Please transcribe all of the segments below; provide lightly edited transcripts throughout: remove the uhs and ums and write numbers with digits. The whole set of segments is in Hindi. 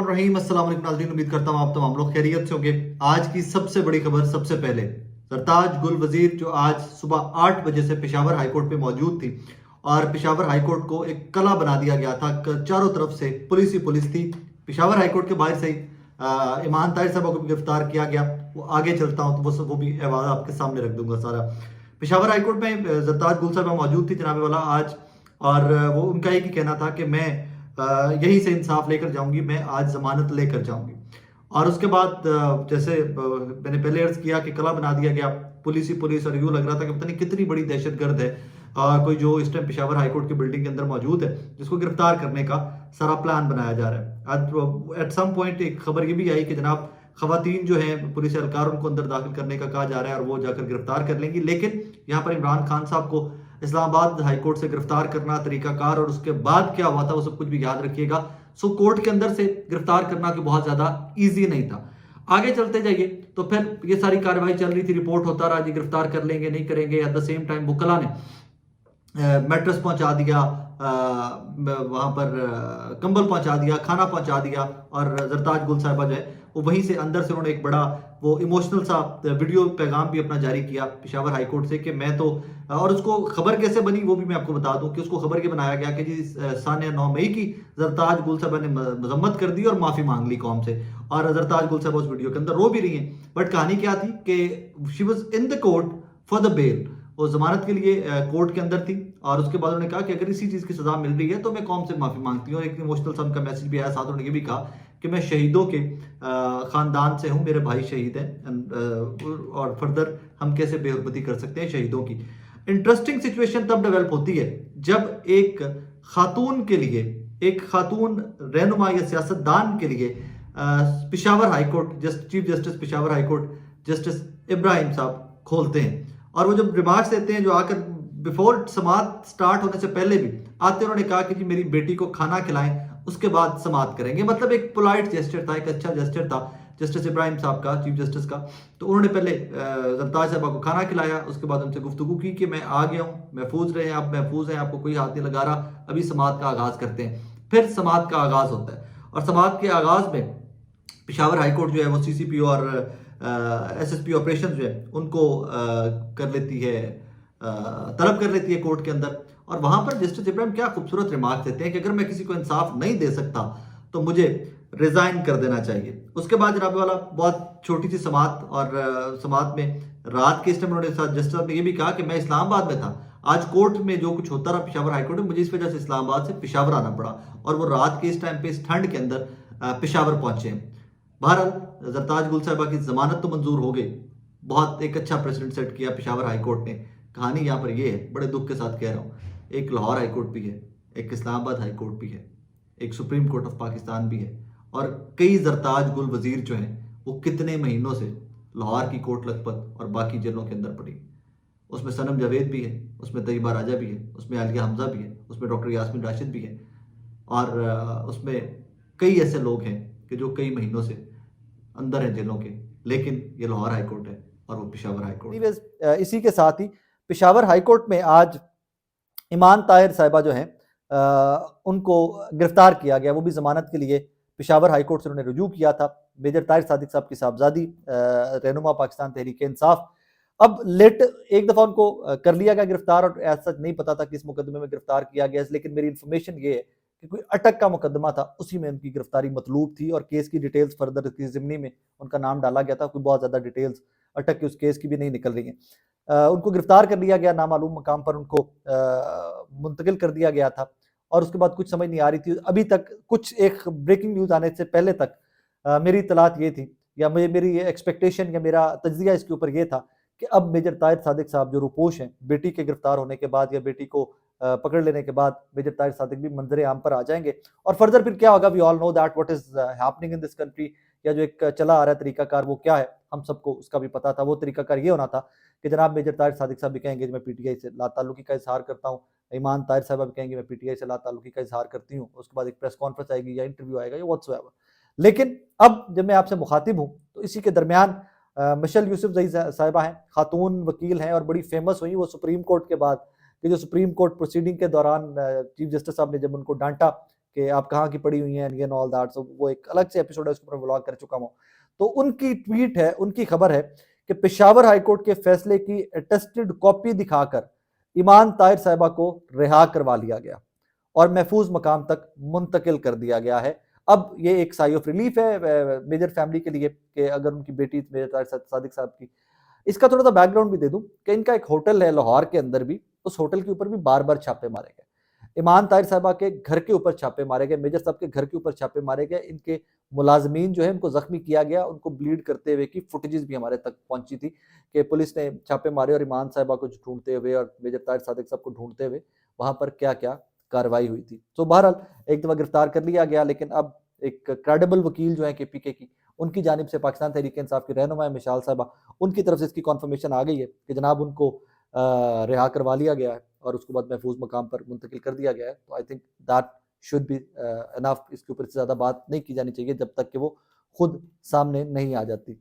बिस्मिल्लाहिर्रहमानिर्रहीम। अस्सलाम वालेकुम नाज़रीन, उम्मीद करता हूँ आप तमाम लोग खैरियत से होंगे। आज की सबसे बड़ी खबर, सबसे पहले सरताज गुल वजीर जो आज सुबह 8 बजे से पेशावर हाईकोर्ट पे मौजूद थी और पेशावर हाईकोर्ट को एक कला बना दिया गया था। चारों तरफ से पुलिस ही पुलिस थी। पेशावर हाईकोर्ट के बाहर से ही ईमान ताहिर साहब को भी गिरफ्तार किया गया। वो आगे चलता हूँ तो वो भी हवाला आपके सामने रख दूंगा सारा। पेशावर हाईकोर्ट में सरताज गुल साहब मौजूद थी जनाब वाला आज, और वो उनका एक ही कहना था कि मैं यहीं से इंसाफ लेकर जाऊंगी, मैं आज जमानत लेकर जाऊंगी। और उसके बाद जैसे मैंने पहले अर्ज किया कि कला बना दिया गया, पुलिस ही पुलिस, और यूं लग रहा था कि पता नहीं कितनी बड़ी दहशतगर्द है कोई जो इस टाइम पेशावर हाईकोर्ट की बिल्डिंग के अंदर मौजूद है, जिसको गिरफ्तार करने का सारा प्लान बनाया जा रहा है। आज एट सम पॉइंट एक खबर ये भी आई कि जनाब खवातीन जो है पुलिस एहलकार, उनको अंदर दाखिल करने का कहा जा रहा है और वो जाकर गिरफ्तार कर लेंगी। लेकिन यहाँ पर इमरान खान साहब को इस्लामाबाद हाईकोर्ट से गिरफ्तार करना, तरीकाकार और उसके बाद क्या हुआ था वो सब कुछ भी याद रखिएगा। सो कोर्ट के अंदर से गिरफ्तार करना कि बहुत ज्यादा इजी नहीं था। आगे चलते जाइए तो फिर ये सारी कार्रवाई चल रही थी, रिपोर्ट होता रहा जी गिरफ्तार कर लेंगे नहीं करेंगे। एट द सेम टाइम बुकला ने मैट्रेस पहुंचा दिया, वहां पर कंबल पहुंचा दिया, खाना पहुंचा दिया, और जरताज गुल साहिबा जो है वो वहीं से अंदर से उन्होंने एक बड़ा वो इमोशनल सा वीडियो पैगाम भी अपना जारी किया पेशावर हाईकोर्ट से कि मैं तो, और उसको खबर कैसे बनी वो भी मैं आपको बता दूं कि उसको खबर ये बनाया गया कि जी सानिया 9 मई की जरताज गुल साहिबा ने मजम्मत कर दी और माफी मांग ली कौम से, और जरताज गुल साहिबा उस वीडियो के अंदर रो भी रही हैं। बट कहानी क्या थी कि she was in the court for the bail, वो जमानत के लिए कोर्ट के अंदर थी, और उसके बाद उन्होंने कहा कि अगर इसी चीज की सजा मिल रही है तो मैं कौम से माफी मांगती हूँ। एक इमोशनल सा उनका मैसेज भी आया, साथ उन्होंने ये भी कहा कि मैं शहीदों के खानदान से हूँ, मेरे भाई शहीद हैं, और फर्दर हम कैसे बेहुरमती कर सकते हैं शहीदों की। इंटरेस्टिंग सिचुएशन तब डेवलप होती है जब एक खातून के लिए, एक खातून रहनुमा या सियासतदान के लिए Peshawar high court chief justice Peshawar high court justice Ibrahim साहब खोलते हैं, और वो जब रिमार्क्स देते हैं, जो आकर बिफोर समात स्टार्ट होने से पहले भी आते उन्होंने कहा कि जी मेरी बेटी को खाना खिलाएं, उसके बाद समात करेंगे। मतलब एक पोलाइट जेस्चर था, एक अच्छा जेस्चर था जस्टिस इब्राहिम साहब का, चीफ जस्टिस का। तो उन्होंने पहले जरताज साहबा को खाना खिलाया, उसके बाद उनसे गुफ्तगू की कि मैं आ गया हूँ, महफूज रहे, आप महफूज हैं, आपको कोई हाथ नहीं लगा रहा, अभी समात का आगाज करते हैं। फिर समात का आगाज होता है, और समात के आगाज में पेशावर हाईकोर्ट जो है वो सीसीपी और एसएसपी ऑपरेशन जो है उनको कर लेती है, तलब कर लेती है कोर्ट के अंदर। और वहां पर जस्टिस इब्राहिम क्या खूबसूरत रिमार्क देते हैं कि अगर मैं किसी को इंसाफ नहीं दे सकता तो मुझे रिजाइन कर देना चाहिए। उसके बाद जनाब वाला बहुत छोटी सी समात, और समात में रात के इस टाइम उन्होंने जस्टिस ने ये भी कहा कि मैं इस्लामाबाद में था, आज कोर्ट में जो कुछ होता रहा पेशावर हाईकोर्ट में, मुझे इस वजह से इस्लामाबाद से पेशावर आना पड़ा, और वो रात के इस टाइम पे इस ठंड के अंदर पेशावर पहुंचे। बहरहाल जरताज गुल साहिबा की जमानत तो मंजूर हो गई, बहुत एक अच्छा प्रेसिडेंट सेट किया पेशावर हाईकोर्ट ने। कहानी यहाँ पर ये है, बड़े दुख के साथ कह रहा हूँ, एक लाहौर हाईकोर्ट भी है, एक इस्लामाबाद हाईकोर्ट भी है, एक सुप्रीम कोर्ट ऑफ पाकिस्तान भी है, और कई जरताज गुल वजीर जो हैं वो कितने महीनों से लाहौर की कोट लखपत और बाकी जेलों के अंदर पड़ी। उसमें सनम जावेद भी है, उसमें तैयबा राजा भी है, उसमें आलिया हमजा भी है, उसमें डॉक्टर यास्मीन राशिद भी है, और उसमें कई ऐसे लोग हैं कि जो कई महीनों से अंदर हैं जेलों के। लेकिन ये लाहौर हाईकोर्ट है और वो पेशावर हाईकोर्ट। इसी के साथ ही पेशावर हाईकोर्ट में आज ईमान ताहिर साहिबा जो हैं उनको गिरफ्तार किया गया, वो भी जमानत के लिए पेशावर हाईकोर्ट से उन्होंने रुजू किया था। मेजर ताहिर सादिक साहब की साहबजादी रहनुमा पाकिस्तान तहरीक इंसाफ। अब लेट एक दफ़ा उनको कर लिया गया गिरफ्तार, और ऐसा नहीं पता था किस मुकदमे में गिरफ्तार किया गया, लेकिन मेरी इन्फॉर्मेशन ये है कि कोई अटक का मुकदमा था, उसी में उनकी गिरफ्तारी मतलूब थी, और केस की डिटेल्स फर्दर की ज़िमनी में उनका नाम डाला गया था। कोई बहुत ज़्यादा डिटेल्स अटक की उस केस की भी नहीं निकल रही हैं। उनको गिरफ्तार कर लिया गया, नामालूम मकाम पर उनको मुंतकिल कर दिया गया था, और उसके बाद कुछ समझ नहीं आ रही थी अभी तक। कुछ एक ब्रेकिंग न्यूज़ आने से पहले तक मेरी इतलात ये थी, या मेरी एक्सपेक्टेशन या मेरा तज्जिया इसके ऊपर ये था कि अब मेजर ताहिर सादिक साहब जो रुपोश हैं, बेटी के गिरफ्तार होने के बाद या बेटी को पकड़ लेने के बाद मेजर ताहिर सादिक भी मंजर आम पर आ जाएंगे, और फर्दर फिर क्या होगा, we all know that what is happening in this country, या जो एक चला आ रहा है तरीकाकार वो क्या है, हम सबको उसका भी पता था। वो तरीकाकार ये होना था कि जनाब मेजर ताहिर सादिक साहब भी कहेंगे मैं पीटीआई से लाताल्लुकी का इजहार करता हूँ, ईमान ताहिर साहब भी कहेंगे मैं पीटीआई से लाताल्लुकी का इजहार करती हूँ, उसके बाद एक प्रेस कॉन्फ्रेंस आएगी या इंटरव्यू आएगा या व्हाट्सएवर। लेकिन अब जब मैं आपसे मुखातिब हूँ तो इसी के दरमियान मिशेल यूसुफजई साहिबा हैं, खातून वकील हैं और बड़ी फेमस हुई वो सुप्रीम कोर्ट के बाद, कि जो सुप्रीम कोर्ट प्रोसीडिंग के दौरान चीफ जस्टिस साहब ने जब उनको डांटा कि आप कहाँ की पड़ी हुई हैं एंड ऑल दैट, सो वो एक अलग से एपिसोड है, उसके ऊपर व्लॉग कर चुका हूँ। तो उनकी ट्वीट है, उनकी खबर है कि पेशावर हाईकोर्ट के फैसले की अटेस्टेड कॉपी दिखाकर ईमान ताहिर साहिबा को रिहा करवा लिया गया और महफूज मकाम तक मुंतकिल कर दिया गया है। अब ये एक साई ऑफ रिलीफ है मेजर फैमिली के लिए कि अगर उनकी बेटी मेजर ताहिर सादिक साहब की। इसका थोड़ा सा बैकग्राउंड भी दे दूं कि इनका एक होटल है लाहौर के अंदर भी, उस होटल के ऊपर भी बार बार छापे मारे गए। ईमान ताहिर साहबा के घर के ऊपर छापे मारे गए, मेजर साहब के घर के ऊपर छापे मारे गए, इनके मुलाजमीन जो है उनको जख्मी किया गया, उनको ब्लीड करते हुए की फुटेजेस भी हमारे तक पहुंची थी कि पुलिस ने छापे मारे और ईमान साहिबा को ढूंढते हुए और मेजर ताहिर सादिक साहब को ढूंढते हुए वहां पर क्या क्या कार्रवाई हुई थी। तो बहरहाल एक दफा गिरफ्तार कर लिया गया, लेकिन अब एक क्रेडिबल वकील जो है केपीके की, उनकी जानिब से पाकिस्तान तहरीक इंसाफ की रहनुमा मिशाल साहिबा, उनकी तरफ से इसकी कॉन्फर्मेशन आ गई है कि जनाब उनको रिहा करवा लिया गया है और उसके बाद महफूज मकाम पर मुंतकिल कर दिया गया है। तो I think that should be enough, इसके ऊपर से ज़्यादा बात नहीं की जानी चाहिए जब तक कि वो खुद सामने नहीं आ जाती।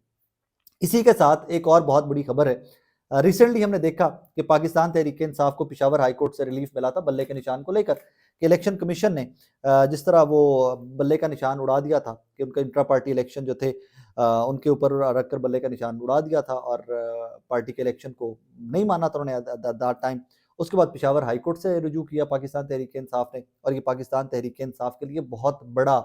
इसी के साथ एक और बहुत बड़ी खबर है, रिसेंटली हमने देखा कि पाकिस्तान तहरीक इंसाफ को पेशावर हाई कोर्ट से रिलीफ मिला था बल्ले के निशान को लेकर कि इलेक्शन कमीशन ने जिस तरह वो बल्ले का निशान उड़ा दिया था कि उनका इंट्रा पार्टी इलेक्शन जो थे उनके ऊपर रखकर बल्ले का निशान उड़ा दिया था और पार्टी के इलेक्शन को नहीं माना था उन्होंने दैट टाइम। उसके बाद पेशावर हाई कोर्ट से रुजू किया पाकिस्तान तहरीक इंसाफ ने और ये पाकिस्तान तहरीक इंसाफ के लिए बहुत बड़ा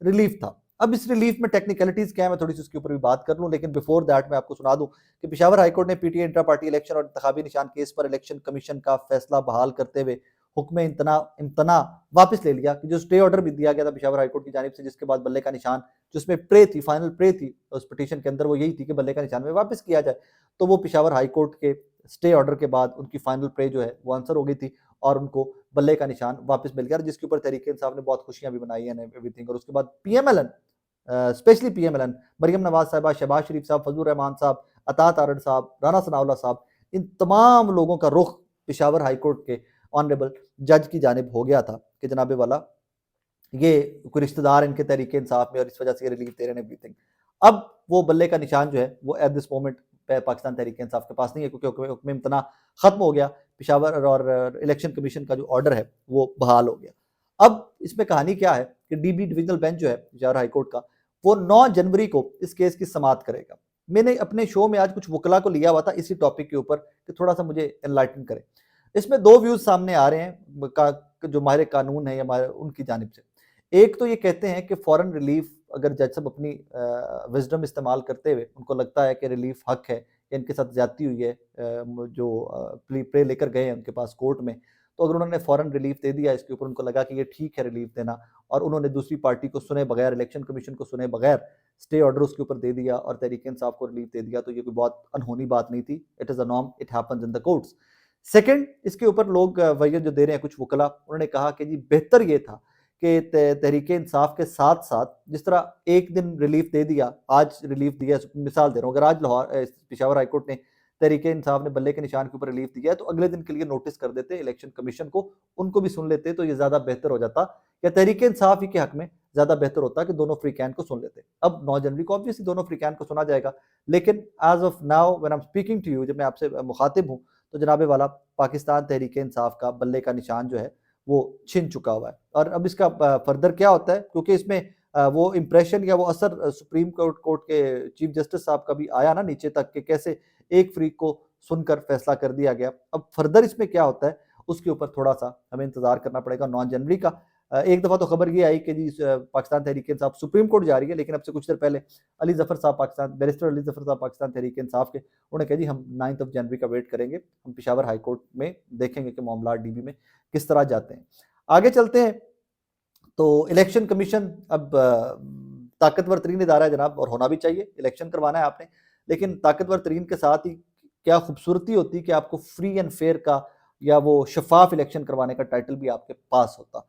रिलीफ था। अब इस रिलीफ में टेक्निकलिटीज क्या है मैं थोड़ी सी उसके ऊपर भी बात कर लूं, लेकिन बिफोर दैट मैं आपको सुना दूं कि पेशावर हाईकोर्ट ने पीटीए इंट्रा पार्टी इलेक्शन और इंतखाबी निशान केस पर इलेक्शन कमीशन का फैसला बहाल करते हुए हुक्म इम्तना वापस ले लिया कि जो स्टे ऑर्डर भी दिया गया था पेशावर हाईकोर्ट की जानिब से, जिसके बाद बल्ले का निशान जिसमें प्रे थी, फाइनल प्रे थी उस पिटीशन के अंदर, वो यही थी कि बल्ले का निशान में वापस किया जाए। तो वो पेशावर हाईकोर्ट के स्टे ऑर्डर के बाद उनकी फाइनल प्रे जो है वो आंसर हो गई थी और उनको बल्ले का निशान वापस मिल गया, जिसके ऊपर तहरीक इंसाफ ने बहुत खुशियां भी बनाई हैं एवरीथिंग। और उसके बाद पीएमएलएन, स्पेशली पीएमएलएन, मरियम नवाज साहबा, शहबाज शरीफ साहब, फजलुर रहमान साहब, अता तारड़ साहब, राना सनाउल्लाह साहब, इन तमाम लोगों का रुख पेशावर हाईकोर्ट के ऑनरेबल जज की जानिब हो गया था कि जनाबे वाला ये कोई रिश्तेदार इनके तहरीक इंसाफ में और इस वजह से रिलीफ दे रहे हैं एवरीथिंग। अब वो बल्ले का निशान जो है वो at this moment Pakistan Tehreek इंसाफ के पास नहीं है क्योंकि हुक्म इम्तना खत्म हो गया, पेशावर और इलेक्शन कमीशन का जो ऑर्डर है वो बहाल हो गया। अब इसमें कहानी क्या है कि डीबी डिविजनल बेंच जो है पेशावर हाईकोर्ट का, वो 9 जनवरी को इस केस की समाअत करेगा। मैंने अपने शो में आज कुछ वकला को लिया हुआ था इसी टॉपिक के ऊपर कि थोड़ा सा मुझे एनलाइटन करें। इसमें 2 व्यूज सामने आ रहे हैं जो माहिर कानून है या उनकी जानिब से। एक तो ये कहते हैं कि फॉरेन रिलीफ अगर जज साहब अपनी विजडम इस्तेमाल करते हुए उनको लगता है कि रिलीफ हक है या इनके साथ ज्यादती हुई है, जो प्रे लेकर गए हैं उनके पास कोर्ट में, तो अगर उन्होंने फॉरेन रिलीफ दे दिया इसके ऊपर, उनको लगा कि ये ठीक है रिलीफ देना, और उन्होंने दूसरी पार्टी को सुने बगैर, इलेक्शन कमीशन को सुने बगैर स्टे ऑर्डर उसके ऊपर दे दिया और तहरीक इंसाफ को रिलीफ दे दिया, तो ये कोई बहुत अनहोनी बात नहीं थी। It is a norm, it happens in the courts. Second, इसके ऊपर लोग वजह जो दे रहे हैं कुछ वकला, उन्होंने कहा कि जी बेहतर ये था कि तहरीक इंसाफ के साथ साथ जिस तरह एक दिन रिलीफ दे दिया, आज रिलीफ दिया, मिसाल दे रहा हूँ, अगर आज लाहौर पेशावर हाईकोर्ट ने तहरीक इंसाफ ने बल्ले के निशान के ऊपर रिलीफ दिया है तो अगले दिन के लिए नोटिस कर देते इलेक्शन कमीशन को, उनको भी सुन लेते तो ये ज्यादा बेहतर हो जाता, या तहरीक इंसाफ ही के हक में ज्यादा बेहतर होता कि दोनों फ्री कैन को सुन लेते। अब 9 जनवरी को ऑब्वियसली दोनों फ्री कैन को सुना जाएगा, लेकिन as of now when I am speaking to you, जब मैं आपसे मुखातिब हूँ, तो जनाबे वाला पाकिस्तान तहरीक इंसाफ का बल्ले का निशान जो है वो छिन चुका हुआ है। और अब इसका फर्दर क्या होता है, क्योंकि इसमें वो इम्प्रेशन या वो असर सुप्रीम कोर्ट के चीफ जस्टिस साहब का भी आया ना नीचे तक कि कैसे एक फ्रीक को सुनकर फैसला कर दिया गया। अब फर्दर इसमें क्या होता है उसके ऊपर थोड़ा सा हमें इंतजार करना पड़ेगा 9 जनवरी का। एक दफा तो खबर ये आई कि जी पाकिस्तान तहरीक इंसाफ सुप्रीम कोर्ट जा रही है, लेकिन अब से कुछ देर पहले अली जफर साहब पाकिस्तान, बैरिस्टर अली जफर साहब पाकिस्तान तहरीक इंसाफ के, उन्होंने कहा जी हम 9 जनवरी का वेट करेंगे, हम पेशावर हाई कोर्ट में देखेंगे कि मामला डीबी में किस तरह जाते हैं। आगे चलते हैं तो इलेक्शन कमीशन अब ताकतवर तरीन इदारा है जनाब, और होना भी चाहिए, इलेक्शन करवाना है आपने, लेकिन ताकतवर तरीन के साथ ही क्या खूबसूरती होती कि आपको फ्री एंड फेयर का या वो शफाफ इलेक्शन करवाने का टाइटल भी आपके पास होता।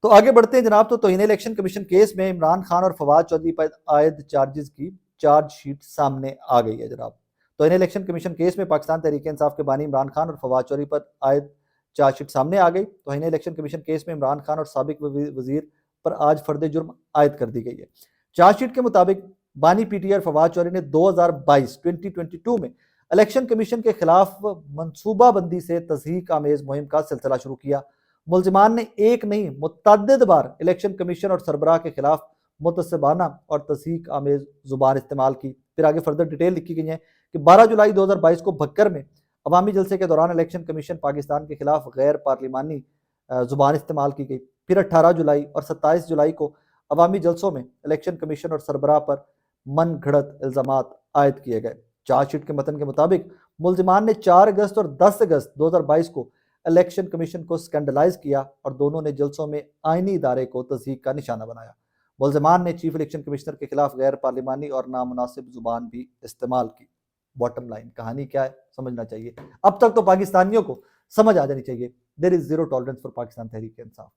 तो आगे बढ़ते हैं जनाब। तो तौहीन इलेक्शन कमीशन केस में इमरान खान और फवाद चौधरी पर आयद चार्जेस की चार्जशीट सामने आ गई है जनाब। तौहीन इलेक्शन कमीशन केस में पाकिस्तान तहरीक इंसाफ के बानी इमरान खान और फवाद चौधरी पर आयद चार्जशीट सामने आ गई। तौहीन इलेक्शन कमीशन केस में इमरान खान और साबिक वजीर पर आज फर्द जुर्म आयद कर दी गई है। चार्जशीट के मुताबिक बानी पीटीआई और फवाद चौधरी ने 2022 में इलेक्शन कमीशन के खिलाफ मनसूबाबंदी से तस्दीक आमेज मुहिम का सिलसिला शुरू किया मुलजिमान ने एक नहीं मुतअद्दिद बार इलेक्शन कमीशन और सरबराह के खिलाफ मुतसबाना और तस्दीक आमेज जुबान इस्तेमाल की। फिर आगे फर्दर डिटेल लिखी गई है कि 12 जुलाई 2022 को भक्कर में अवामी जलसे के दौरान इलेक्शन कमीशन पाकिस्तान के खिलाफ गैर पार्लिमानी जुबान इस्तेमाल की गई। फिर 18 जुलाई और 27 जुलाई को अवामी जलसों में इलेक्शन कमीशन और सरबराह पर मन घड़त इल्ज़ामात आयद किए गए। चार्जशीट के मतन के मुताबिक मुलजिमान ने 4 अगस्त और 10 अगस्त 2022 को इलेक्शन कमीशन को स्कैंडलाइज किया और दोनों ने जलसों में आईनी इदारे को तस्दीक का निशाना बनाया। मुलजिमान ने चीफ इलेक्शन कमिश्नर के खिलाफ गैर पार्लिमानी और नामुनासिब जुबान भी इस्तेमाल की। बॉटम लाइन कहानी क्या है समझना चाहिए। अब तक तो पाकिस्तानियों को समझ आ जानी चाहिए there is zero tolerance for Pakistan Tehreek Insaf.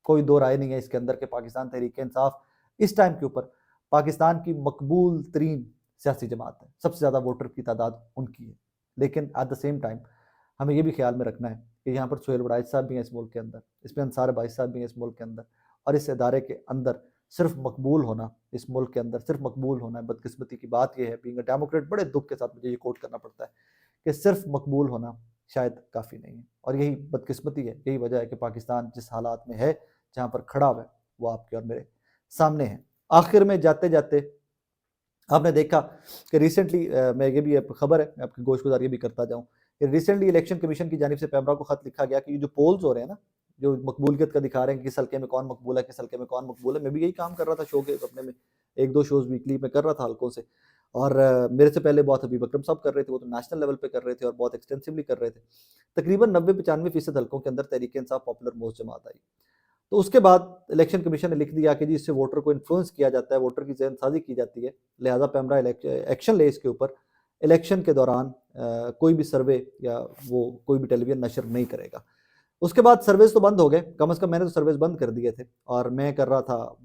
कोई दो राय नहीं है इसके अंदर के पाकिस्तान तहरीक इंसाफ इस टाइम के ऊपर पाकिस्तान की मकबूल तरीन सियासी जमात है। सबसे ज़्यादा वोटर की तादाद उनकी है। लेकिन एट द सेम टाइम हमें ये भी ख्याल में रखना है कि यहाँ पर सुहेल वड़ाइच साहब भी हैं इस मुल्क के अंदर, इसमें अंसार बाइस साहब भी हैं इस मुल्क के अंदर, और इस इदारे के अंदर सिर्फ मकबूल होना, इस मुल्क के अंदर सिर्फ मकबूल होना है। बदकिस्मती की बात यह है, बीइंग अ डेमोक्रेट, बड़े दुख के साथ मुझे ये कोट करना पड़ता है कि सिर्फ मकबूल होना शायद काफ़ी नहीं है। और यही बदकिस्मती है, यही वजह है कि पाकिस्तान जिस हालात में है, जहाँ पर खड़ा हुआ है, वो आपके और मेरे सामने है। आखिर में जाते जाते आपने देखा कि रिसेंटली मैं ये भी खबर है, मैं आपकी गोशगुजार ये भी करता जाऊँ कि रिसेंटली इलेक्शन कमीशन की जानिब से पैमरा को खत लिखा गया कि ये जो पोल्स हो रहे हैं ना, जो मकबूलियत का दिखा रहे हैं कि किस हल्के में कौन मकबूल है, किस हल्के में कौन मकबूल है। मैं भी यही काम कर रहा था शो के अपने में, 1-2 शोज़ वीकली में कर रहा था हल्कों से। और मेरे से पहले बहुत हबीब अकरम साहब कर रहे थे, वो तो नेशनल लेवल पे कर रहे थे और बहुत एक्सटेंसिवली कर रहे थे। तकरीबन 90-95% हल्कों के अंदर तहरीक इंसाफ पॉपुलर मोस्ट जमात आई। तो उसके बाद इलेक्शन कमीशन ने लिख दिया कि जी इससे वोटर को इन्फ्लुएंस किया जाता है, वोटर की ज़हनसाज़ी की जाती है, लिहाजा पैमरा एक्शन ले इसके ऊपर। इलेक्शन के दौरान कोई भी सर्वे या वो कोई भी टेलीविज़न नशर नहीं करेगा। उसके बाद सर्वेस तो बंद हो गए, कम से कम मैंने तो सर्वेस बंद कर दिए थे और मैं कर रहा था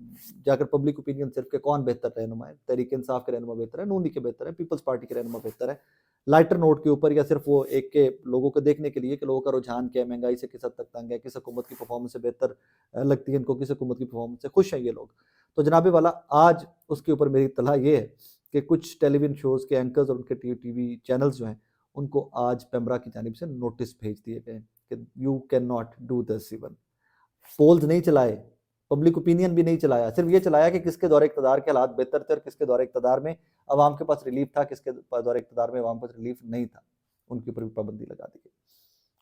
जाकर पब्लिक ओपिनियन सिर्फ के कौन बेहतर रहनुमा है, तहरीक इंसाफ के रहनुमा बेहतर है, नून लीग के बेहतर है, पीपल्स पार्टी के रहनुमा बेहतर है, लाइटर नोट के ऊपर, या सिर्फ वो एक के लोगों को देखने के लिए कि लोगों का रुझान क्या है, महंगाई से किस हद तक तंग है, किस हुकूमत की परफॉर्मेंस से बेहतर लगती है इनको, किस हुकूमत की परफॉर्मेंस से खुश हैं ये लोग। तो जनाबे वाला आज उसके ऊपर मेरी इत्तला ये है कि कुछ टेलीविजन शोज़ के एंकर्स और उनके टीवी चैनल्स जो हैं, उनको आज पैमरा की जानिब से नोटिस भेज दिए गए कि you can not do this. Even polls नहीं चलाए, पब्लिक ओपिनियन भी नहीं चलाया, सिर्फ ये चलाया कि किसके दौरे इक़्तिदार के हालात बेहतर थे और किसके दौरे इक़्तिदार में अवाम के पास रिलीफ था, किसके दौरे इक़्तिदार में अवाम के पास रिलीफ नहीं था, उनके ऊपर भी पाबंदी लगा दी गई।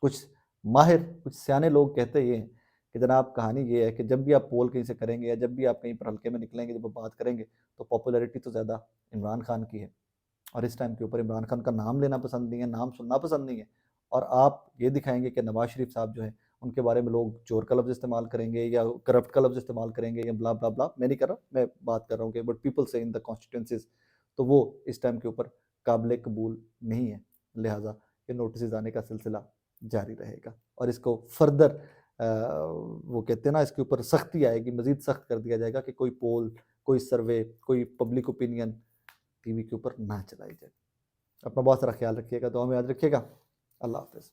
कुछ माहिर, कुछ सियाने लोग कहते ये हैं कि जनाब कहानी ये है कि जब भी आप पोल कहीं से करेंगे या जब भी आप कहीं पर हल्के में निकलेंगे, जब आप बात करेंगे, तो पॉपुलैरिटी तो ज़्यादा इमरान खान की है और इस टाइम के ऊपर इमरान खान का नाम लेना पसंद नहीं है, नाम सुनना पसंद नहीं है। और आप ये दिखाएंगे कि नवाज शरीफ साहब जो है उनके बारे में लोग चोर का लफ्ज़ इस्तेमाल करेंगे या करप्ट का लफ्ज़ इस्तेमाल करेंगे या ब्ला ब्ला ब्ला। मैं नहीं कर रहा, मैं बात कर रहा हूँ कि बट पीपल से इन द कॉन्स्टिट्यूंसीज, तो वो इस टाइम के ऊपर काबिल कबूल नहीं है। लिहाजा ये नोटिस आने का सिलसिला जारी रहेगा और इसको फर्दर वो कहते हैं ना, इसके ऊपर सख्ती आएगी, मज़ीद सख्त कर दिया जाएगा कि कोई पोल, कोई सर्वे, कोई पब्लिक ओपिनियन टीवी के ऊपर ना चलाई जाए। अपना बहुत सारा ख्याल रखिएगा, दुआ में याद रखिएगा। अल्लाह हाफ़िज़।